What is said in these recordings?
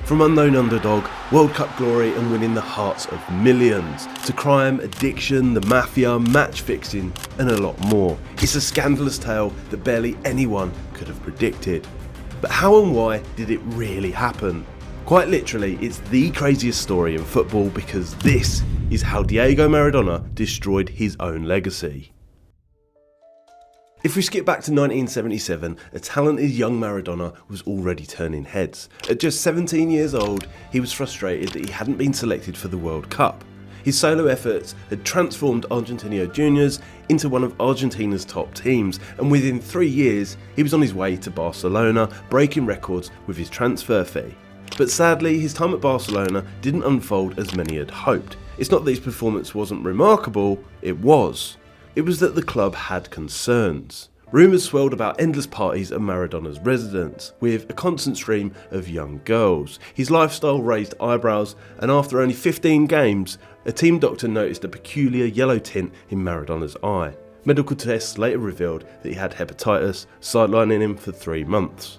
From unknown underdog, World Cup glory and winning the hearts of millions, to crime, addiction, the mafia, match fixing and a lot more. It's a scandalous tale that barely anyone could have predicted. But how and why did it really happen? Quite literally, it's the craziest story in football because this is how Diego Maradona destroyed his own legacy. If we skip back to 1977, a talented young Maradona was already turning heads. At just 17 years old, he was frustrated that he hadn't been selected for the World Cup. His solo efforts had transformed Argentino Juniors into one of Argentina's top teams, and within 3 years, he was on his way to Barcelona, breaking records with his transfer fee. But sadly, his time at Barcelona didn't unfold as many had hoped. It's not that his performance wasn't remarkable, it was. It was that the club had concerns. Rumours swirled about endless parties at Maradona's residence, with a constant stream of young girls. His lifestyle raised eyebrows, and after only 15 games, a team doctor noticed a peculiar yellow tint in Maradona's eye. Medical tests later revealed that he had hepatitis, sidelining him for 3 months.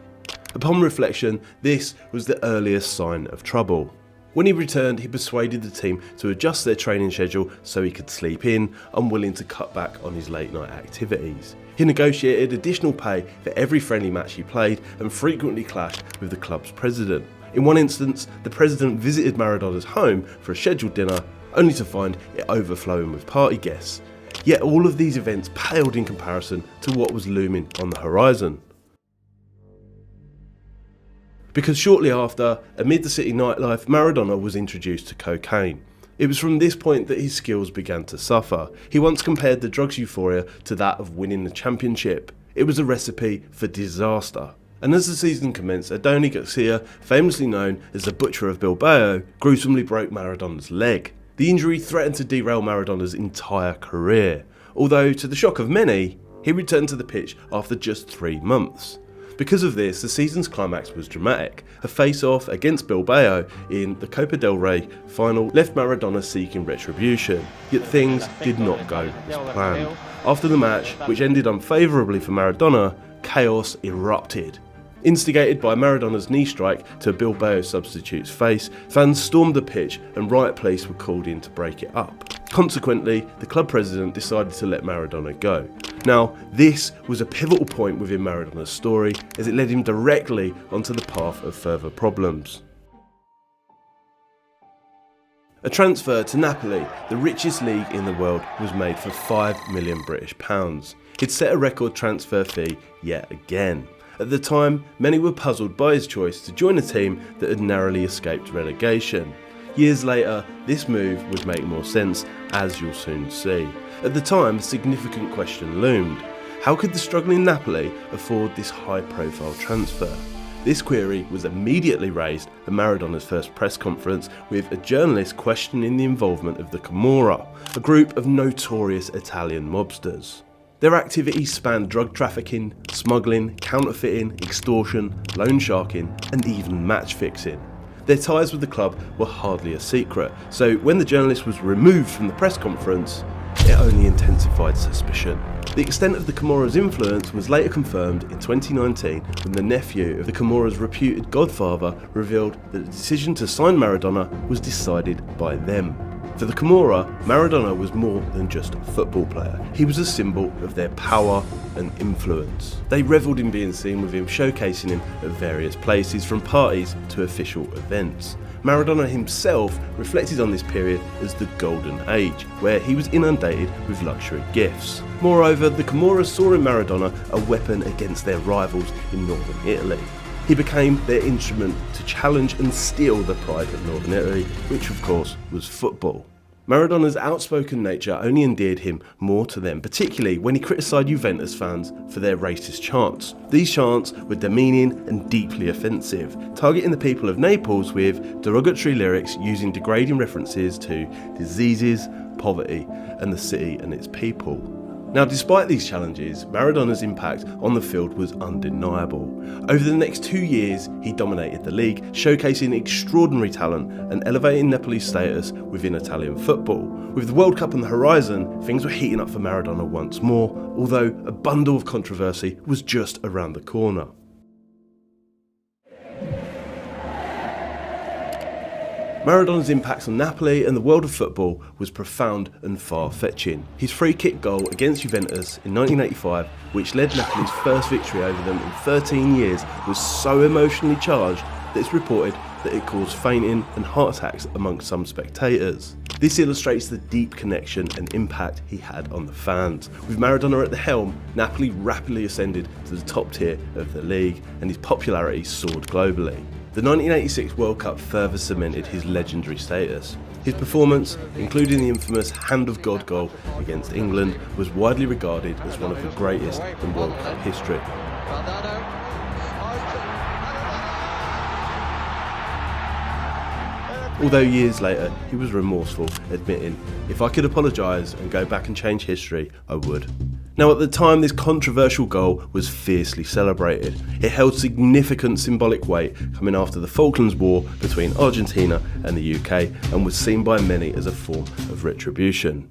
Upon reflection, this was the earliest sign of trouble. When he returned, he persuaded the team to adjust their training schedule so he could sleep in, unwilling to cut back on his late night activities. He negotiated additional pay for every friendly match he played and frequently clashed with the club's president. In one instance, the president visited Maradona's home for a scheduled dinner, only to find it overflowing with party guests. Yet all of these events paled in comparison to what was looming on the horizon. Because shortly after, amid the city nightlife, Maradona was introduced to cocaine. It was from this point that his skills began to suffer. He once compared the drug's euphoria to that of winning the championship. It was a recipe for disaster. And as the season commenced, Adoni Garcia, famously known as the Butcher of Bilbao, gruesomely broke Maradona's leg. The injury threatened to derail Maradona's entire career, although to the shock of many, he returned to the pitch after just 3 months. Because of this, the season's climax was dramatic. A face-off against Bilbao in the Copa del Rey final left Maradona seeking retribution, yet things did not go as planned. After the match, which ended unfavourably for Maradona, chaos erupted. Instigated by Maradona's knee strike to Bilbao substitute's face, fans stormed the pitch and riot police were called in to break it up. Consequently, the club president decided to let Maradona go. Now, this was a pivotal point within Maradona's story, as it led him directly onto the path of further problems. A transfer to Napoli, the richest league in the world, was made for £5 million British. He'd set a record transfer fee yet again. At the time, many were puzzled by his choice to join a team that had narrowly escaped relegation. Years later, this move would make more sense, as you'll soon see. At the time, a significant question loomed. How could the struggling Napoli afford this high-profile transfer? This query was immediately raised at Maradona's first press conference, with a journalist questioning the involvement of the Camorra, a group of notorious Italian mobsters. Their activities spanned drug trafficking, smuggling, counterfeiting, extortion, loan sharking, and even match fixing. Their ties with the club were hardly a secret, so when the journalist was removed from the press conference, it only intensified suspicion. The extent of the Camorra's influence was later confirmed in 2019 when the nephew of the Camorra's reputed godfather revealed that the decision to sign Maradona was decided by them. For the Camorra, Maradona was more than just a football player. He was a symbol of their power and influence. They revelled in being seen with him, showcasing him at various places, from parties to official events. Maradona himself reflected on this period as the Golden Age, where he was inundated with luxury gifts. Moreover, the Camorra saw in Maradona a weapon against their rivals in northern Italy. He became their instrument to challenge and steal the pride of northern Italy, which of course was football. Maradona's outspoken nature only endeared him more to them, particularly when he criticised Juventus fans for their racist chants. These chants were demeaning and deeply offensive, targeting the people of Naples with derogatory lyrics using degrading references to diseases, poverty, and the city and its people. Now, despite these challenges, Maradona's impact on the field was undeniable. Over the next 2 years, he dominated the league, showcasing extraordinary talent and elevating Napoli's status within Italian football. With the World Cup on the horizon, things were heating up for Maradona once more, although a bundle of controversy was just around the corner. Maradona's impact on Napoli and the world of football was profound and far-fetching. His free-kick goal against Juventus in 1985, which led Napoli's first victory over them in 13 years, was so emotionally charged that it's reported that it caused fainting and heart attacks amongst some spectators. This illustrates the deep connection and impact he had on the fans. With Maradona at the helm, Napoli rapidly ascended to the top tier of the league and his popularity soared globally. The 1986 World Cup further cemented his legendary status. His performance, including the infamous Hand of God goal against England, was widely regarded as one of the greatest in World Cup history. Although years later he was remorseful, admitting, "If I could apologise and go back and change history, I would." Now at the time this controversial goal was fiercely celebrated. It held significant symbolic weight coming after the Falklands War between Argentina and the UK and was seen by many as a form of retribution.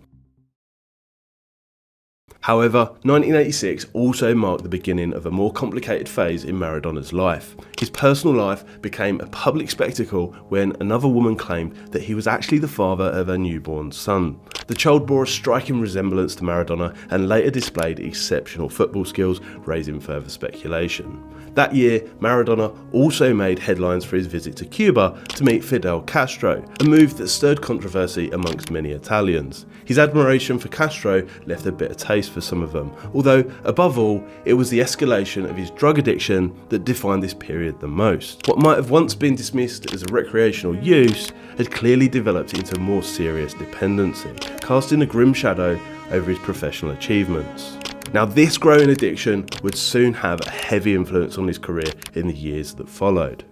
However, 1986 also marked the beginning of a more complicated phase in Maradona's life. His personal life became a public spectacle when another woman claimed that he was actually the father of her newborn son. The child bore a striking resemblance to Maradona and later displayed exceptional football skills, raising further speculation. That year, Maradona also made headlines for his visit to Cuba to meet Fidel Castro, a move that stirred controversy amongst many Italians. His admiration for Castro left a bitter taste for some of them, although above all, it was the escalation of his drug addiction that defined this period the most. What might have once been dismissed as a recreational use had clearly developed into more serious dependency, casting a grim shadow over his professional achievements. Now this growing addiction would soon have a heavy influence on his career in the years that followed.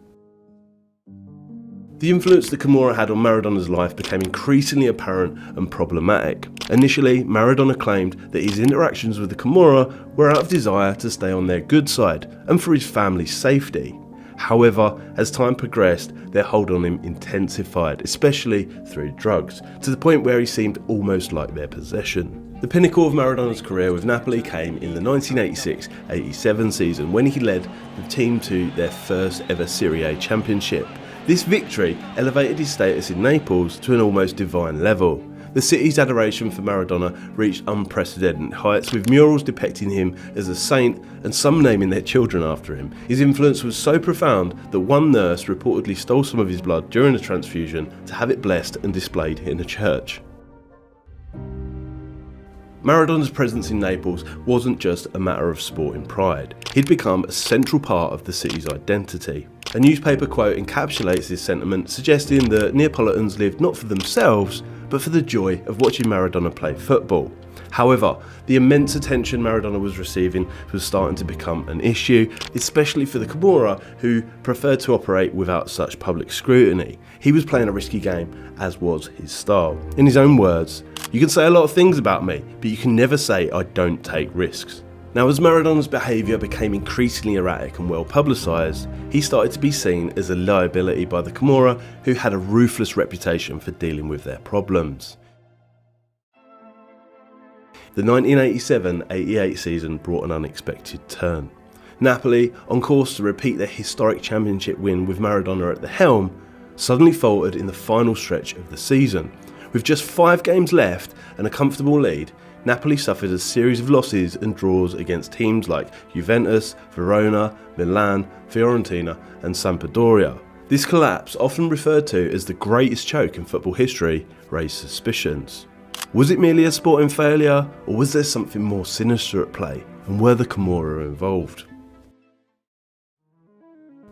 The influence the Camorra had on Maradona's life became increasingly apparent and problematic. Initially, Maradona claimed that his interactions with the Camorra were out of desire to stay on their good side and for his family's safety. However, as time progressed, their hold on him intensified, especially through drugs, to the point where he seemed almost like their possession. The pinnacle of Maradona's career with Napoli came in the 1986-87 season when he led the team to their first ever Serie A championship. This victory elevated his status in Naples to an almost divine level. The city's adoration for Maradona reached unprecedented heights, with murals depicting him as a saint and some naming their children after him. His influence was so profound that one nurse reportedly stole some of his blood during a transfusion to have it blessed and displayed in a church. Maradona's presence in Naples wasn't just a matter of sporting pride. He'd become a central part of the city's identity. A newspaper quote encapsulates this sentiment, suggesting that Neapolitans lived not for themselves, but for the joy of watching Maradona play football. However, the immense attention Maradona was receiving was starting to become an issue, especially for the Camorra, who preferred to operate without such public scrutiny. He was playing a risky game, as was his style. In his own words, "You can say a lot of things about me, but you can never say I don't take risks." Now, as Maradona's behaviour became increasingly erratic and well publicised, he started to be seen as a liability by the Camorra, who had a ruthless reputation for dealing with their problems. The 1987-88 season brought an unexpected turn. Napoli, on course to repeat their historic championship win with Maradona at the helm, suddenly faltered in the final stretch of the season. With just 5 games left and a comfortable lead, Napoli suffered a series of losses and draws against teams like Juventus, Verona, Milan, Fiorentina and Sampdoria. This collapse, often referred to as the greatest choke in football history, raised suspicions. Was it merely a sporting failure, or was there something more sinister at play, and were the Camorra involved?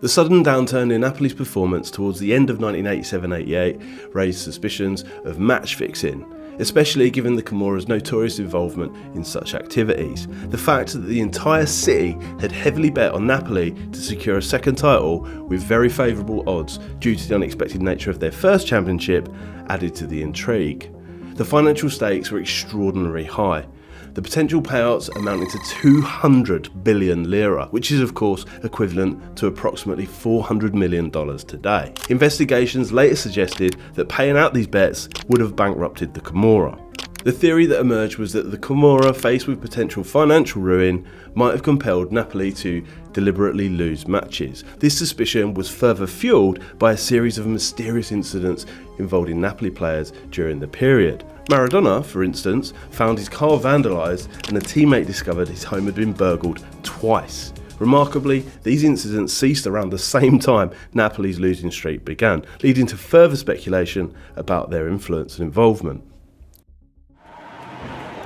The sudden downturn in Napoli's performance towards the end of 1987-88 raised suspicions of match fixing, especially given the Camorra's notorious involvement in such activities. The fact that the entire city had heavily bet on Napoli to secure a second title with very favourable odds due to the unexpected nature of their first championship added to the intrigue. The financial stakes were extraordinarily high, the potential payouts amounting to 200 billion lira, which is of course equivalent to approximately $400 million today. Investigations later suggested that paying out these bets would have bankrupted the Camorra. The theory that emerged was that the Camorra, faced with potential financial ruin, might have compelled Napoli to deliberately lose matches. This suspicion was further fueled by a series of mysterious incidents involving Napoli players during the period. Maradona, for instance, found his car vandalised and a teammate discovered his home had been burgled twice. Remarkably, these incidents ceased around the same time Napoli's losing streak began, leading to further speculation about their influence and involvement.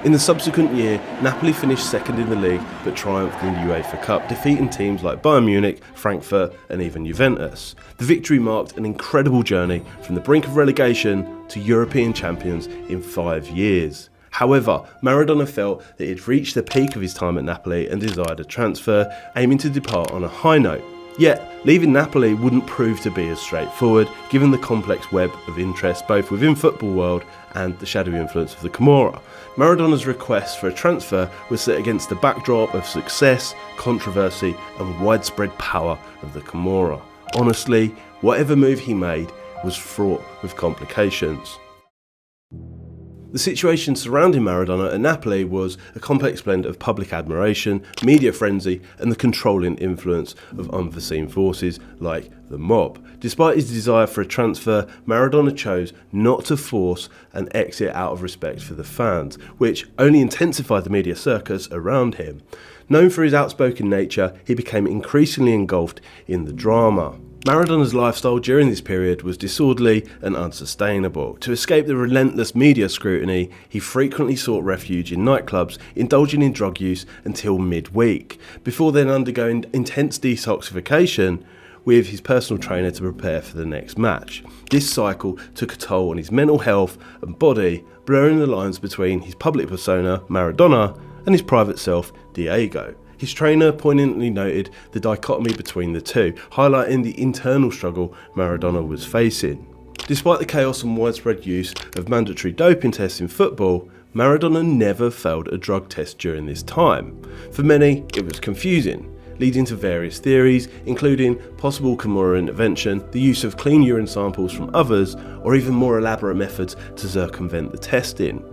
In the subsequent year, Napoli finished second in the league but triumphed in the UEFA Cup, defeating teams like Bayern Munich, Frankfurt and even Juventus. The victory marked an incredible journey from the brink of relegation to European champions in 5 years. However, Maradona felt that he had reached the peak of his time at Napoli and desired a transfer, aiming to depart on a high note. Yet, leaving Napoli wouldn't prove to be as straightforward, given the complex web of interest both within football world and the shadowy influence of the Camorra. Maradona's request for a transfer was set against the backdrop of success, controversy and widespread power of the Camorra. Honestly, whatever move he made was fraught with complications. The situation surrounding Maradona at Napoli was a complex blend of public admiration, media frenzy and the controlling influence of unforeseen forces like the mob. Despite his desire for a transfer, Maradona chose not to force an exit out of respect for the fans, which only intensified the media circus around him. Known for his outspoken nature, he became increasingly engulfed in the drama. Maradona's lifestyle during this period was disorderly and unsustainable. To escape the relentless media scrutiny, he frequently sought refuge in nightclubs, indulging in drug use until midweek, before then undergoing intense detoxification with his personal trainer to prepare for the next match. This cycle took a toll on his mental health and body, blurring the lines between his public persona, Maradona, and his private self, Diego. His trainer poignantly noted the dichotomy between the two, highlighting the internal struggle Maradona was facing. Despite the chaos and widespread use of mandatory doping tests in football, Maradona never failed a drug test during this time. For many, it was confusing, leading to various theories, including possible Camorra intervention, the use of clean urine samples from others, or even more elaborate methods to circumvent the testing.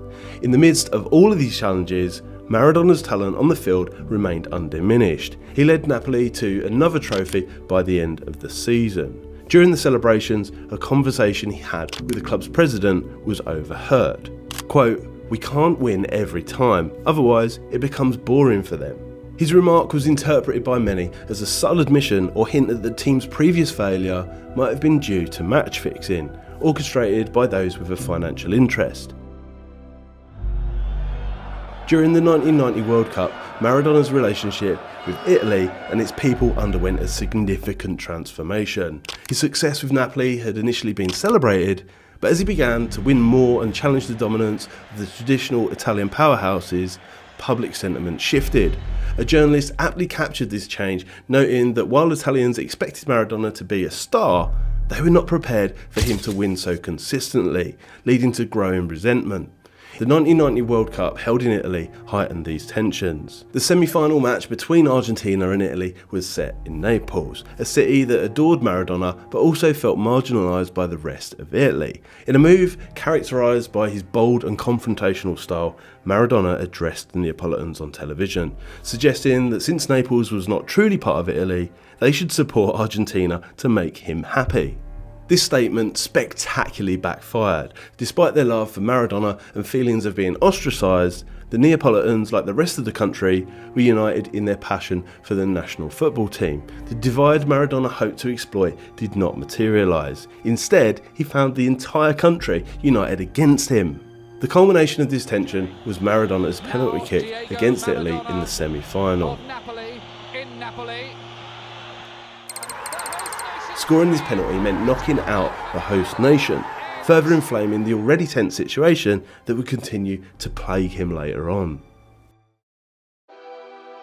In the midst of all of these challenges, Maradona's talent on the field remained undiminished. He led Napoli to another trophy by the end of the season. During the celebrations, a conversation he had with the club's president was overheard. Quote, "We can't win every time, otherwise it becomes boring for them." His remark was interpreted by many as a subtle admission or hint that the team's previous failure might have been due to match fixing, orchestrated by those with a financial interest. During the 1990 World Cup, Maradona's relationship with Italy and its people underwent a significant transformation. His success with Napoli had initially been celebrated, but as he began to win more and challenge the dominance of the traditional Italian powerhouses, public sentiment shifted. A journalist aptly captured this change, noting that while Italians expected Maradona to be a star, they were not prepared for him to win so consistently, leading to growing resentment. The 1990 World Cup, held in Italy, heightened these tensions. The semi-final match between Argentina and Italy was set in Naples, a city that adored Maradona but also felt marginalised by the rest of Italy. In a move characterised by his bold and confrontational style, Maradona addressed the Neapolitans on television, suggesting that since Naples was not truly part of Italy, they should support Argentina to make him happy. This statement spectacularly backfired. Despite their love for Maradona and feelings of being ostracised, the Neapolitans, like the rest of the country, were united in their passion for the national football team. The divide Maradona hoped to exploit did not materialise. Instead, he found the entire country united against him. The culmination of this tension was Maradona's penalty kick against Italy in the semi-final. Scoring this penalty meant knocking out the host nation, further inflaming the already tense situation that would continue to plague him later on.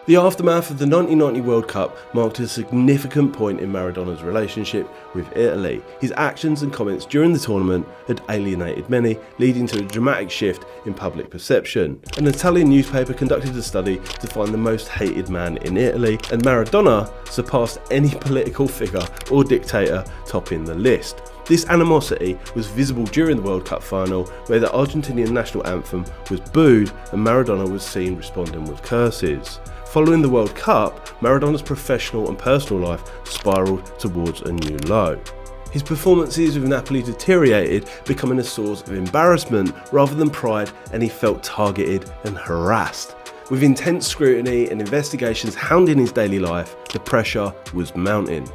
The aftermath of the 1990 World Cup marked a significant point in Maradona's relationship with Italy. His actions and comments during the tournament had alienated many, leading to a dramatic shift in public perception. An Italian newspaper conducted a study to find the most hated man in Italy, and Maradona surpassed any political figure or dictator topping the list. This animosity was visible during the World Cup final, where the Argentinian national anthem was booed and Maradona was seen responding with curses. Following the World Cup, Maradona's professional and personal life spiralled towards a new low. His performances with Napoli deteriorated, becoming a source of embarrassment rather than pride, and he felt targeted and harassed. With intense scrutiny and investigations hounding his daily life, the pressure was mounting.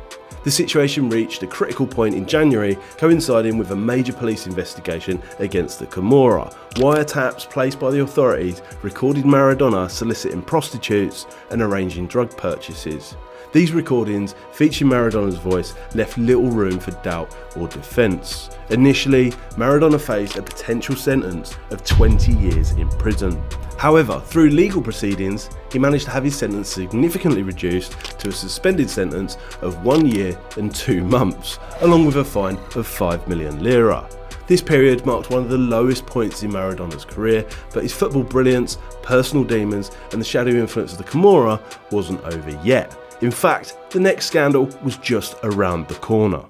The situation reached a critical point in January, coinciding with a major police investigation against the Camorra. Wiretaps placed by the authorities recorded Maradona soliciting prostitutes and arranging drug purchases. These recordings, featuring Maradona's voice, left little room for doubt or defence. Initially, Maradona faced a potential sentence of 20 years in prison. However, through legal proceedings, he managed to have his sentence significantly reduced to a suspended sentence of 1 year and 2 months, along with a fine of 5 million lira. This period marked one of the lowest points in Maradona's career, but his football brilliance, personal demons, and the shadowy influence of the Camorra wasn't over yet. In fact, the next scandal was just around the corner.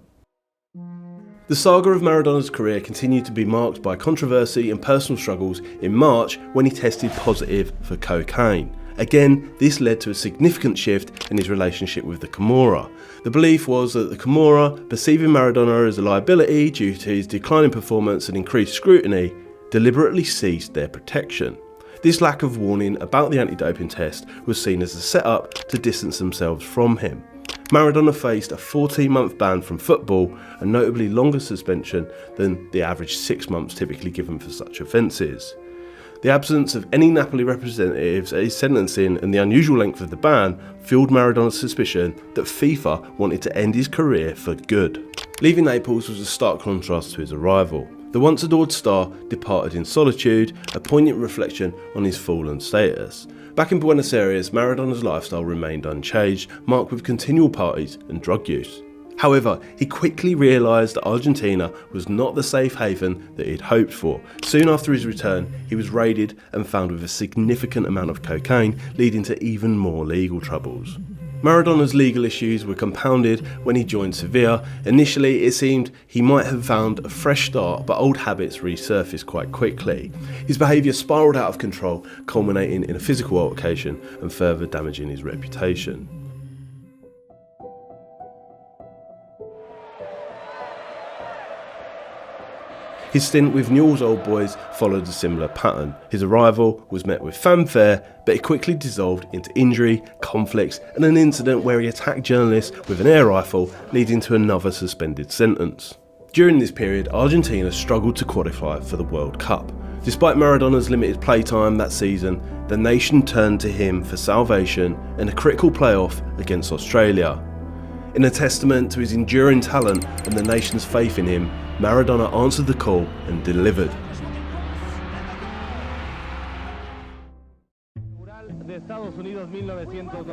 The saga of Maradona's career continued to be marked by controversy and personal struggles in March when he tested positive for cocaine. Again, this led to a significant shift in his relationship with the Camorra. The belief was that the Camorra, perceiving Maradona as a liability due to his declining performance and increased scrutiny, deliberately ceased their protection. This lack of warning about the anti-doping test was seen as a setup to distance themselves from him. Maradona faced a 14-month ban from football, a notably longer suspension than the average 6 months typically given for such offences. The absence of any Napoli representatives at his sentencing and the unusual length of the ban fueled Maradona's suspicion that FIFA wanted to end his career for good. Leaving Naples was a stark contrast to his arrival. The once adored star departed in solitude, a poignant reflection on his fallen status. Back in Buenos Aires, Maradona's lifestyle remained unchanged, marked with continual parties and drug use. However, he quickly realised that Argentina was not the safe haven that he'd hoped for. Soon after his return, he was raided and found with a significant amount of cocaine, leading to even more legal troubles. Maradona's legal issues were compounded when he joined Sevilla. Initially, it seemed he might have found a fresh start, but old habits resurfaced quite quickly. His behaviour spiralled out of control, culminating in a physical altercation and further damaging his reputation. His stint with Newell's Old Boys followed a similar pattern. His arrival was met with fanfare, but it quickly dissolved into injury, conflicts, and an incident where he attacked journalists with an air rifle, leading to another suspended sentence. During this period, Argentina struggled to qualify for the World Cup. Despite Maradona's limited playtime that season, the nation turned to him for salvation in a critical playoff against Australia. In a testament to his enduring talent and the nation's faith in him, Maradona answered the call and delivered.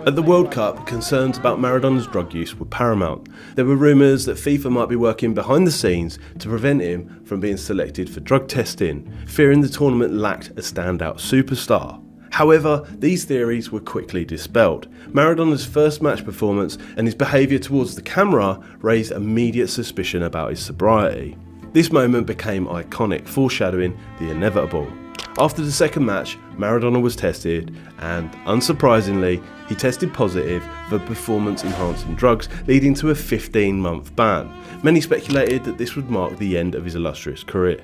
At the World Cup, concerns about Maradona's drug use were paramount. There were rumours that FIFA might be working behind the scenes to prevent him from being selected for drug testing, fearing the tournament lacked a standout superstar. However, these theories were quickly dispelled. Maradona's first match performance and his behaviour towards the camera raised immediate suspicion about his sobriety. This moment became iconic, foreshadowing the inevitable. After the second match, Maradona was tested and, unsurprisingly, he tested positive for performance-enhancing drugs, leading to a 15-month ban. Many speculated that this would mark the end of his illustrious career.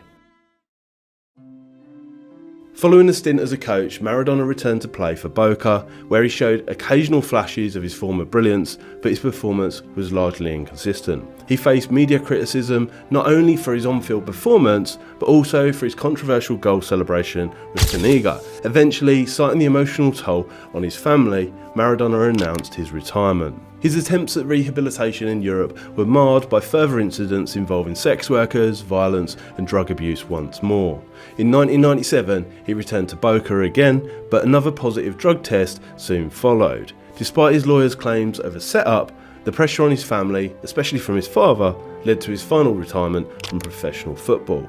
Following a stint as a coach, Maradona returned to play for Boca, where he showed occasional flashes of his former brilliance, but his performance was largely inconsistent. He faced media criticism not only for his on-field performance, but also for his controversial goal celebration with Zuniga. Eventually, citing the emotional toll on his family, Maradona announced his retirement. His attempts at rehabilitation in Europe were marred by further incidents involving sex workers, violence and drug abuse once more. In 1997, he returned to Boca again, but another positive drug test soon followed. Despite his lawyer's claims of a setup, the pressure on his family, especially from his father, led to his final retirement from professional football.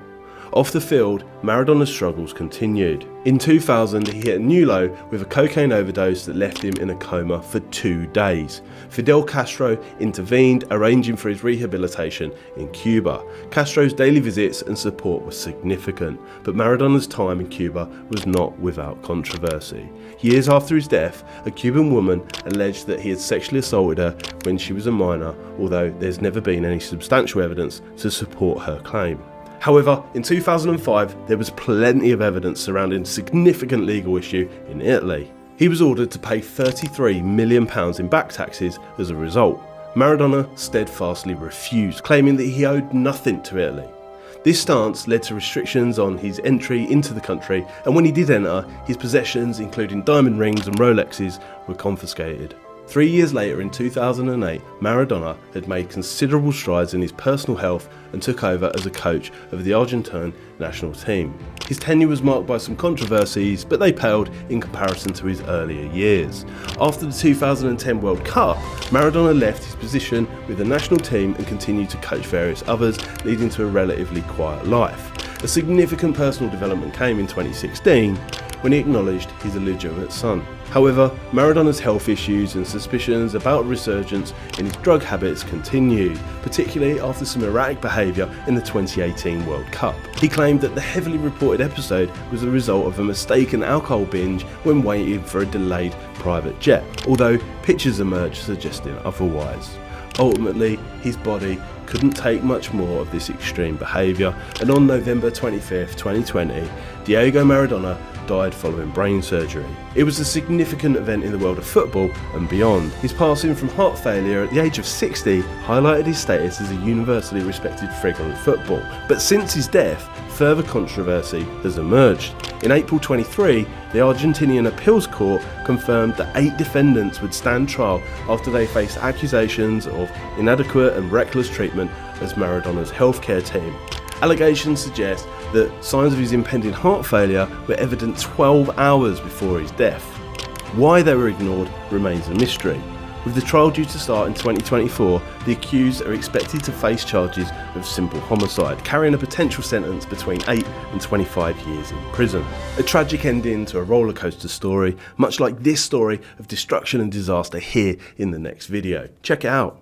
Off the field, Maradona's struggles continued. In 2000, he hit a new low with a cocaine overdose that left him in a coma for 2 days. Fidel Castro intervened, arranging for his rehabilitation in Cuba. Castro's daily visits and support were significant, but Maradona's time in Cuba was not without controversy. Years after his death, a Cuban woman alleged that he had sexually assaulted her when she was a minor, although there's never been any substantial evidence to support her claim. However, in 2005, there was plenty of evidence surrounding a significant legal issue in Italy. He was ordered to pay £33 million in back taxes as a result. Maradona steadfastly refused, claiming that he owed nothing to Italy. This stance led to restrictions on his entry into the country, and when he did enter, his possessions, including diamond rings and Rolexes, were confiscated. 3 years later, in 2008, Maradona had made considerable strides in his personal health and took over as a coach of the Argentine national team. His tenure was marked by some controversies, but they paled in comparison to his earlier years. After the 2010 World Cup, Maradona left his position with the national team and continued to coach various others, leading to a relatively quiet life. A significant personal development came in 2016 when he acknowledged his illegitimate son. However, Maradona's health issues and suspicions about a resurgence in his drug habits continued, particularly after some erratic behaviour in the 2018 World Cup. He claimed that the heavily reported episode was the result of a mistaken alcohol binge when waiting for a delayed private jet, although pictures emerged suggesting otherwise. Ultimately, his body couldn't take much more of this extreme behaviour, and on November 25, 2020, Diego Maradona died following brain surgery. It was a significant event in the world of football and beyond. His passing from heart failure at the age of 60 highlighted his status as a universally respected figure in football. But since his death, further controversy has emerged. In April 23, the Argentinian appeals court confirmed that 8 defendants would stand trial after they faced accusations of inadequate and reckless treatment as Maradona's healthcare team. Allegations suggest that signs of his impending heart failure were evident 12 hours before his death. Why they were ignored remains a mystery. With the trial due to start in 2024, the accused are expected to face charges of simple homicide, carrying a potential sentence between 8 and 25 years in prison. A tragic ending to a rollercoaster story, much like this story of destruction and disaster here in the next video. Check it out.